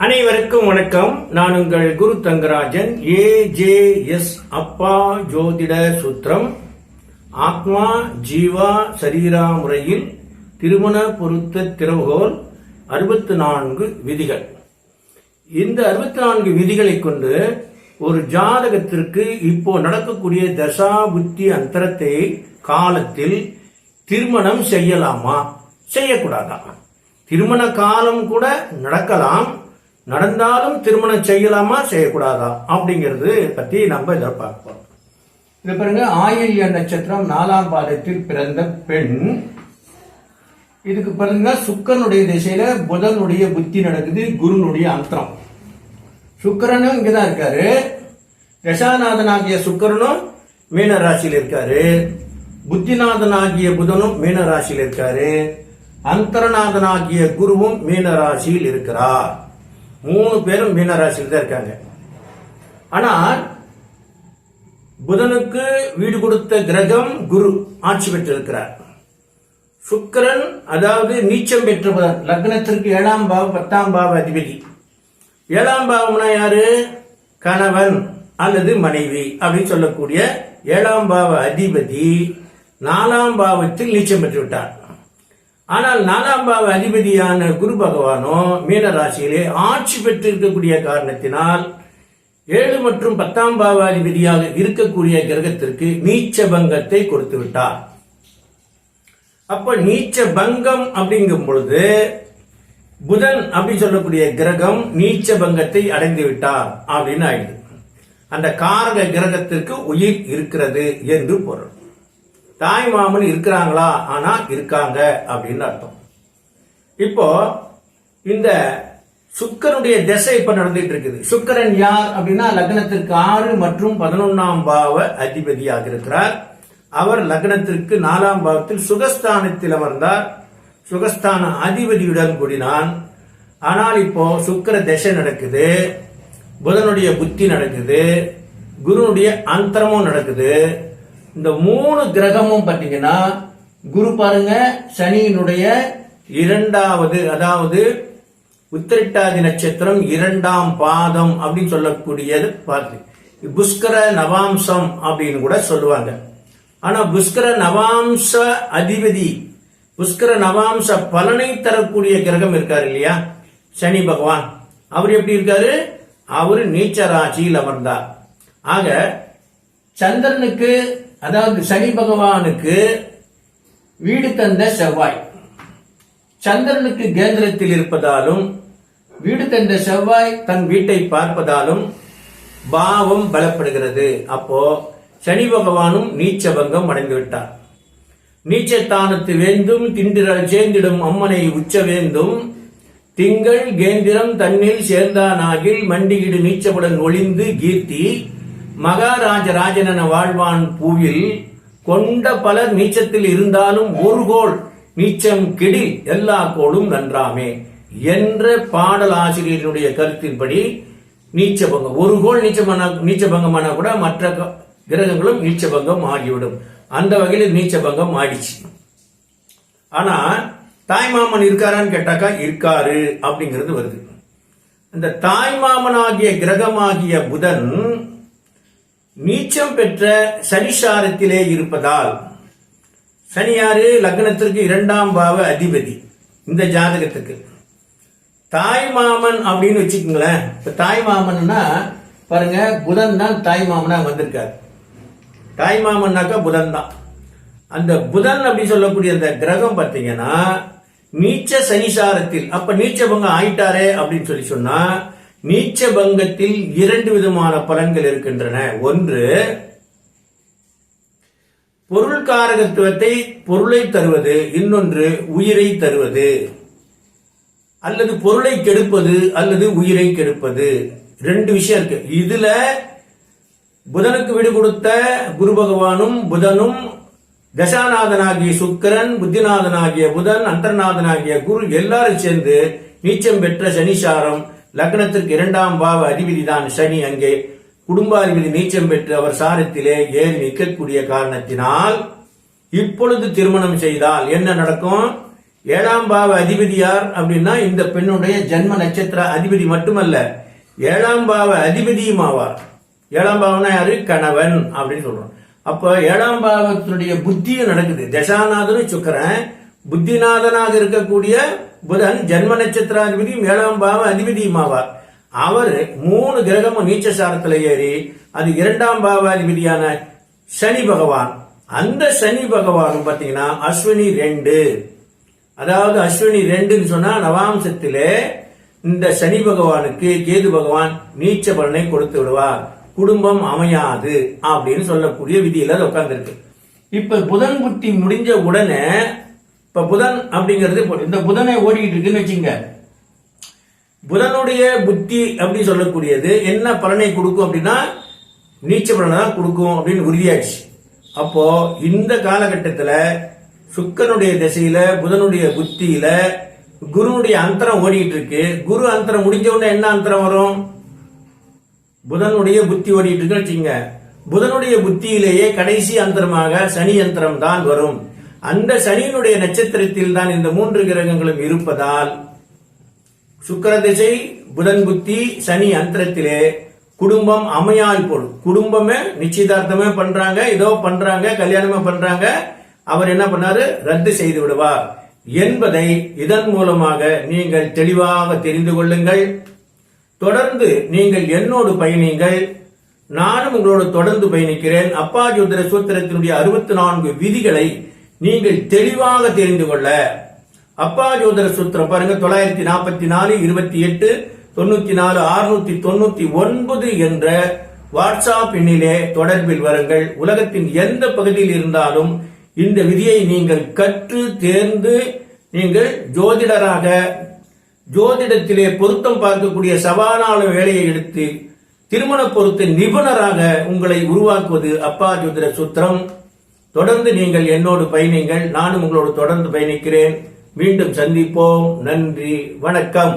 அனைவருக்கும் வணக்கம். நான் உங்கள் குரு தங்கராஜன். ஏஜேஎஸ் அப்பா ஜோதிட சூத்திரம் ஆத்மா ஜீவா சரீரா முறையில் திருமண பொருத்த திறவுகோல் 64 விதிகள். இந்த 64 விதிகளை கொண்டு ஒரு ஜாதகத்திற்கு இப்போ நடக்கக்கூடிய தசா புத்தி அந்தரத்தை காலத்தில் திருமணம் செய்யலாமா செய்யக்கூடாதா, திருமண காலம் கூட நடக்கலாம், நடந்தாலும் திருமணம் செய்யலாமா செய்யக்கூடாதா அப்படிங்கிறது பத்தி நம்ம இதை பார்ப்போம். இது பாருங்க, ஆயில்ய நட்சத்திரம் 4ஆம் பாதத்தில் பிறந்த பெண். இதுக்கு பாருங்க, சுக்கரனுடைய திசையில புதனுடைய புத்தி நடக்குது, குருனுடைய அந்தரம். சுக்கரனும் இங்கதான் இருக்காரு, தசாநாதனாகிய சுக்கரனும் மீன ராசியில் இருக்காரு, புத்திநாதனாகிய புதனும் மீன ராசியில் இருக்காரு, அந்தரநாதனாகிய குருவும் மீன ராசியில் இருக்கிறார். 3 பேரும் மீன ராசியில் தான் இருக்காங்க. ஆனால் புதனுக்கு வீடு கொடுத்த கிரகம் குரு ஆட்சி பெற்றிருக்கிறார். சுக்கிரன் அதாவது நீச்சம் பெற்ற புதன், லக்னத்திற்கு 7ஆம் பாவம் 10ஆம் பாவ அதிபதி. 7ஆம் பாவம்னா யாரு? கணவன் அல்லது மனைவி அப்படின்னு சொல்லக்கூடிய 7ஆம் பாவ அதிபதி 4ஆம் பாவத்தில் நீச்சம் பெற்று விட்டார். ஆனால் 4ஆம் பாவ அதிபதியான குரு பகவானோ மீன ராசியிலே ஆட்சி பெற்றிருக்கக்கூடிய காரணத்தினால் 7 மற்றும் 10ஆம் பாவ அதிபதியாக இருக்கக்கூடிய கிரகத்திற்கு நீச்ச பங்கத்தை கொடுத்து விட்டார். அப்ப நீச்ச பங்கம் அப்படிங்கும் பொழுது புதன் அப்படி சொல்லக்கூடிய கிரகம் நீச்ச பங்கத்தை அடைந்து விட்டார் அப்படின்னு ஆயிடுது. அந்த காரக கிரகத்திற்கு உயிர் இருக்கிறது என்று பொருள். தாய் மாமன் இருக்கிறாங்களா? ஆனா இருக்காங்க அப்படின்னு அர்த்தம். இப்போ இந்த சுக்கரனுடைய திசை இப்ப நடந்துட்டு இருக்குது. சுக்கரன் யார் அப்படின்னா லக்னத்திற்கு 6 மற்றும் 11ஆம் பாவ அதிபதியாக இருக்கிறார். அவர் லக்னத்திற்கு 4ஆம் பாவத்தில் சுகஸ்தானத்தில் அமர்ந்தார். சுகஸ்தான அதிபதியுடன் கூடினான். ஆனால் இப்போ சுக்கர திசை நடக்குது, புதனுடைய புத்தி நடக்குது, குருனுடைய அந்தரமும் நடக்குது. இந்த 3 கிரகமும் பாத்தீங்கன்னா, குரு பாருங்க சனியினுடைய 2வது, அதாவது உத்திரட்டாதி நட்சத்திரம் 2ஆம் பாதம் அப்படின்னு சொல்லக்கூடியது பார்த்து புஷ்கர நவாம்சம் அப்படின்னு கூட சொல்லுவாங்க. ஆனா புஷ்கர நவாம்ச அதிபதி, புஷ்கர நவாம்ச பலனை தரக்கூடிய கிரகம் இருக்காரு இல்லையா, சனி பகவான். அவர் எப்படி இருக்காரு? அவரு நீச்ச ராசியில் அமர்ந்தார். ஆக சந்திரனுக்கு, அதாவது சனி பகவானுக்கு வீடு தந்த செவ்வாய் சந்திரனுக்கு கேந்திரத்தில் இருப்பதாலும், வீடு தந்த செவ்வாய் தன் வீட்டை பார்ப்பதாலும் பாவம் பலப்படுகிறது. அப்போ சனி பகவானும் நீச்சபங்கம் அடைந்து விட்டார். நீச்சத்தானத்து வேந்தும் திண்டிரல் சேர்ந்திடும் அம்மனை உச்ச வேந்தும் திங்கள் கேந்திரம் தன்னில் சேர்ந்தானாகில் மண்டியிடு நீச்சமுடன் ஒளிந்து கீர்த்தி மகாராஜ ராஜனன வாழ்வான் பூவில் கொண்ட பலர் நீச்சத்தில் இருந்தாலும் ஒரு கோள் நீச்சம் கெடில் எல்லா கோளும் நன்றாமே என்ற பாடல் ஆசிரியர்களுடைய கருத்தின்படி நீச்சபங்கம், ஒரு கோள் நீச்சபங்கமான கூட மற்ற கிரகங்களும் நீச்சபங்கம் ஆகிவிடும். அந்த வகையில் நீச்சபங்கம் ஆயிடுச்சு. ஆனா தாய்மாமன் இருக்காரான்னு கேட்டாக்கா இருக்காரு அப்படிங்கிறது வருது. அந்த தாய்மாமனாகிய கிரகமாகிய புதன் நீச்சம் பெற்ற சனிசாரத்திலே இருப்பதால், சனி யாரு? லக்னத்திற்கு 2ஆம் பாவ அதிபதி. இந்த ஜாதகத்துக்கு தாய் மாமன் அப்படின்னு வச்சுக்கோங்களேன். இப்ப தாய் மாமன்னா பாருங்க, புதன் தான் தாய் மாமனா வந்திருக்காரு. தாய் மாமன்னாக்கா புதன் தான். அந்த புதன் அப்படி சொல்லக்கூடிய அந்த கிரகம் பார்த்தீங்கன்னா நீச்ச சனிசாரத்தில், அப்ப நீச்ச பங்கம் ஆயிட்டாரே அப்படின்னு சொல்லி சொன்னா, நீச்ச பங்கத்தில் 2 விதமான பலன்கள் இருக்கின்றன. ஒன்று, பொருள் காரகத்துவத்தை, பொருளை தருவது. இன்னொன்று, உயிரை தருவது. அல்லது பொருளை கெடுப்பது அல்லது உயிரை கெடுப்பது. 2 விஷயம் இருக்கு. இதுல புதனுக்கு வீடு கொடுத்த குரு பகவானும் புதனும், தசாநாதனாகிய சுக்கிரன், புத்திநாதனாகிய புதன், அந்தரநாதனாகிய குரு எல்லாரும் சேர்ந்து நீச்சம் பெற்ற சனிசாரம். லக்னத்திற்கு 2ஆம் பாவ அதிபதி தான் சனி. அங்கே குடும்பாதிபதி நீச்சம் பெற்று அவர் சாரத்திலே ஏறி நிற்கக்கூடிய காரணத்தினால் இப்பொழுது திருமணம் செய்தால் என்ன நடக்கும்? 7ஆம் பாவ அதிபதி யார் அப்படின்னா இந்த பெண்ணுடைய ஜென்ம நட்சத்திர அதிபதி மட்டுமல்ல, 7ஆம் பாவ அதிபதியும் ஆவார். 7ஆம் பாவம்னா யாரு? கணவன் அப்படின்னு சொல்றோம். அப்ப 7ஆம் பாவத்தினுடைய புத்தியும் நடக்குது. தசாநாதனும் சுக்கிரன், புத்திநாதனாக இருக்கக்கூடிய புதன் ஜென்ம நட்சத்திராதிபதியும் 7ஆம் பாவ அதிபதியும் ஆவார். அவர் 3 கிரகமும் நீச்சசாரத்தில் ஏறி அது 2ஆம் பாவ அதிபதியான சனி பகவான். அந்த சனி பகவானும் பாத்தீங்கன்னா அஸ்வினி 2, அதாவது அஸ்வினி 2ன்னு சொன்னா நவாம்சத்திலே இந்த சனி பகவானுக்கு கேது பகவான் நீச்ச பலனை கொடுத்து விடுவார், குடும்பம் அமையாது அப்படின்னு சொல்லக்கூடிய விதியில அது உட்கார்ந்துருக்கு. இப்ப புதன் புத்தி முடிஞ்ச உடனே இப்ப புதன் அப்படிங்கிறது இந்த புதனை ஓடிக்கிட்டு இருக்குன்னு வச்சுங்க. புதனுடைய புத்தி அப்படி சொல்லக்கூடியது என்ன பலனை கொடுக்கும் அப்படின்னா நீச்ச பலனை தான் கொடுக்கும் அப்படின்னு உறுதியாச்சு. அப்போ இந்த காலகட்டத்தில் சுக்கரனுடைய திசையில புதனுடைய புத்தியில குருனுடைய அந்தரம் ஓடிட்டு இருக்கு. குரு அந்தரம் முடிஞ்ச உடனே என்ன அந்தரம் வரும்? புதனுடைய புத்தி ஓடிட்டு இருக்குன்னு வச்சுங்க. புதனுடைய புத்தியிலேயே கடைசி அந்தரமாக சனி அந்தரம் தான் வரும். அந்த சனியினுடைய நட்சத்திரத்தில் தான் இந்த 3 கிரகங்களும் இருப்பதால் சுக்கிர திசை, புதன் புத்தி, சனி அந்தரத்திலே குடும்பம் அமையால் போடும். குடும்பமே நிச்சயதார்த்தமே பண்றாங்க, ஏதோ பண்றாங்க, கல்யாணமே பண்றாங்க, அவர் என்ன பண்ணாரு? ரத்து செய்து விடுவார் என்பதை இதன் மூலமாக நீங்கள் தெளிவாக தெரிந்து கொள்ளுங்கள். தொடர்ந்து நீங்கள் என்னோடு பயணிங்கள், நானும் உங்களோடு தொடர்ந்து பயணிக்கிறேன். அப்பா ஜோதிட சூத்திரத்தினுடைய 64 விதிகளை நீங்கள் தெளிவாக தெரிந்து கொள்ள அப்பா ஜோதிட சூத்திரம் பாருங்க, 944 28 94 699 என்ற வாட்ஸ்அப் எண்ணிலே தொடர்பில் வருங்கள். உலகத்தின் எந்த பகுதியில் இருந்தாலும் இந்த விதியை நீங்கள் கற்று தேர்ந்து நீங்கள் ஜோதிடராக, ஜோதிடத்திலே பொருத்தம் பார்க்கக்கூடிய சவாலான வேலையை எடுத்து திருமண பொருத்த நிபுணராக உங்களை உருவாக்குவது அப்பா ஜோதிட சூத்திரம். தொடர்ந்து நீங்கள் என்னோடு பயணிங்கள், நானும் உங்களோடு தொடர்ந்து பயணிக்கிறேன். மீண்டும் சந்திப்போம். நன்றி, வணக்கம்.